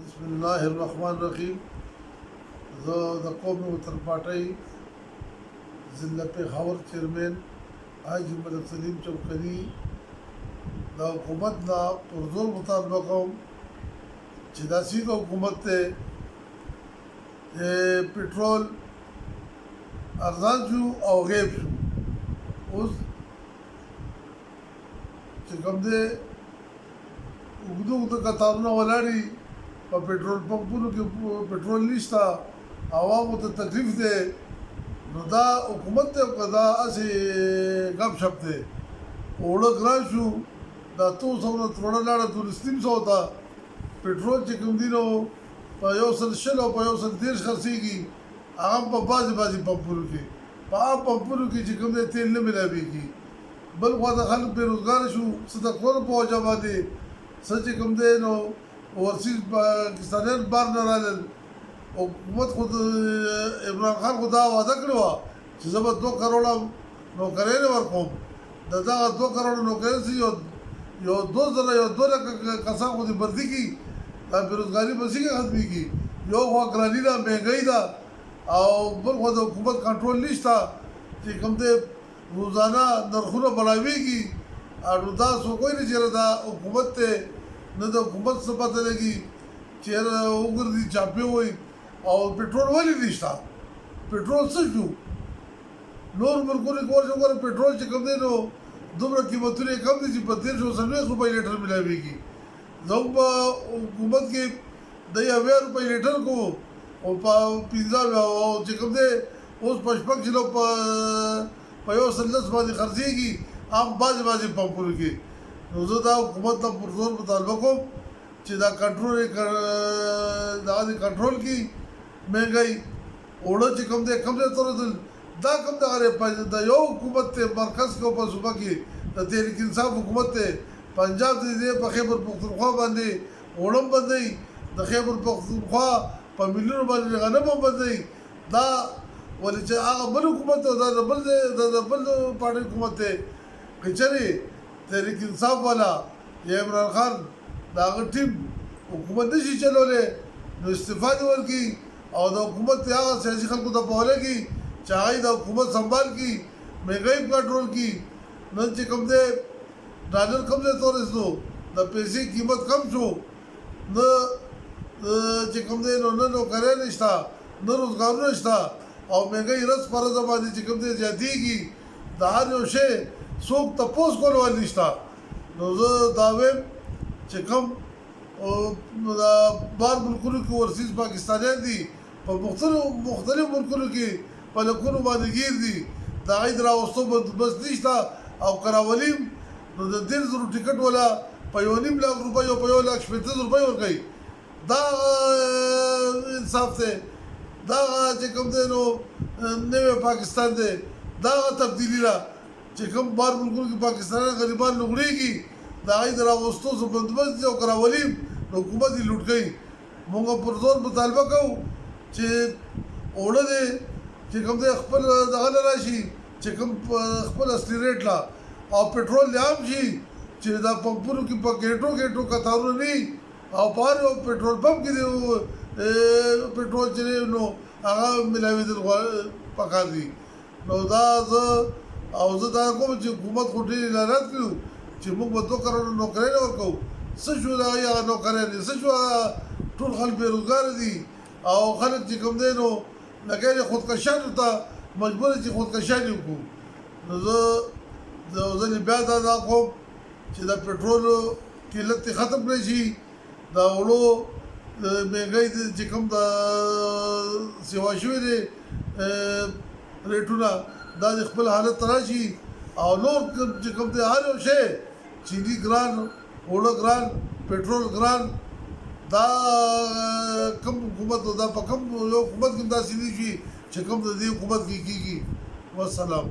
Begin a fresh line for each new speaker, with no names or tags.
بسم الله الرحمن الرحیم. زه د قوم وطن پارټۍ ضلع پېښور چیرمین حاجي ملک سلیم چوکري د حکومت نه پر زور مطالبه کوم چې دا سیده حکومت ته پټرول ارزان شو او غیب شو. اوس چې کوم دی اوږده اوږده قطارونه ولاړ په پټرول پمپونو کې پټرول نشته، عوامو ته تکلیف دی، نو دا حکومت ته که دا هسې ګپ شپ دی. اوړه ګران شو، دا 200 نه تروړه لاړه 300 ته. پټرول چې کوم دی نو په 120 او په 130 خرڅېږي، هغه په بعضې پمپونو کې، په عام پمپونو کې چې کوم دی تیل نه ملاوېږي. بل خوا ته خلک بېروزګاره شو، څه د کور په وجه باندې څه چې کوم دی نو اوورسیز پاکستانیان بار نه رالل. حکومت خو عمران خان خو دا وعده کړې وه چې زه به 2 کروړه نوکرۍ نه ورکوم. د دغه 2 کروړه نوکرۍ سي یو 2 لکه کسان خو دې بردي کړي، دا بېروزګاري به څنګه ختمېږي؟ یو خوا ګراني ده، مهنګۍ ده، او بل خوا د حکومت کنټرول نشته چې کوم دی روزانه نرخونه بړاوېږي. نو دا څوک وایي نه چې دا حکومت دی، نه د حکومت څه پته لګي چې وګرځي چاپې وایي. او پټرول ولې نشته؟ پټرول څه شو؟ نور ملکونو کې ورشه وګوره، پټرول چې کوم دی نو دومره قیمتونه یې کم دي چې په 1340 روپۍ لیټر ملاوېږي. زموږ په حکومت کې د 80 روپۍ لیټر کو او په 15 او چې کوم دی اوس په 6 په 110 باندې خرڅېږي عام بعضې پمپونو کې. نو زه دا حکومت ته پر زور مطالبه کوم چې دا کنټرول کړي مهنګۍ. اوړه چې کوم دی کم ځای ته ورسېدل، دا کوم دغه د یو حکومت دی مرکز کې او په صوبه کې د تحریک انصاف حکومت دی. پنجاب دی په خیبر پختونخوا باندې اوړه هم بندوي، د خیبر پختونخوا په میلیونو باندې غنم هم بندوي. دا ولې چې هغه بل حکومت دی، دا د بل پارټۍ حکومت دی. که چېرې تحریک انصاف والا یا عمران خان د هغه ټیم حکومت نشي چلولی، نو استعفا دې ورکړي او د حکومت هغه سیاسي خلکو ته په حواله کړي چې هغه د حکومت سنبال کړي، مهنګۍ کنټرول کړي. نن چې کوم دی ډالر کم ځای ته ورسېدو، د پیسې قیمت کم شو، نه چې کوم دی نو نه نوکرۍ نشته، نه روزګارونه شته، او مهنګۍ ورځ په ورځ باندې چې کوم دی زیاتېږي. د هر یو شی څوک تپوس کول ول نشته. نو زه دا وایم چې کوم د بار ملکونو کې اوورسیز پاکستانیان دي، په مختلف ملکونو کې په لکونو باندې ګیر دي، د هغوی د راوستو بندوبست نشته. او که راولیم نو د 1,000 ټکټ والا په 1.5 لاک روپۍ او په 1,80,000 روپۍ ورکوي. دا انصاف دی؟ دا چې کوم دی نو نوی پاکستان دی؟ دا تبدیلي ده چې کوم بار ملکونو کې پاکستانیان غریبان لوړېږي، د هغوی د راوستو څه بندوبست دي، او که راولیم نو حکومت یې لوټ کوي. مونږ پر زور مطالبه کوو چې اوړه دی چې کوم دی خپل دغه نه راشي، چې کوم خپل اصلي ریټ لا، او پټرول دې عام شي چې دا پمپونو کې په ګېټو قطارونه نه وي، او په هر یو پټرول پمپ کې دی پټرول چې دی نو هغه ملاوېدل پکار دي. نو دا زه دا کوم چې حکومت خو ډېر اعلانات کړي چې موږ به 2 کروړه نوکرۍ نه ورکوو. څه شو د هغه نوکرۍ دي؟ څه شو؟ ټول خلک بېروزګاره دي، او خلک چې کوم دی نو لګیا دي خودکشیانو ته مجبور چې خودکشیان یې وکړو. نو زه ځلې بیا دا کوم چې د پټرولو قلت یې ختم کړی شي، د اوړو مهنګۍ چې کوم د سیوا شوي دي ریټونه، دا د خپل حالت ته راشي. او نور چې کوم دی هر یو شی، چیني ګران، اوړه ګران، پټرول ګران، دا کوم حکومت دا په کوم یو حکومت کې داسې نه شي چې کوم د دې حکومت کې کېږي. والسلام.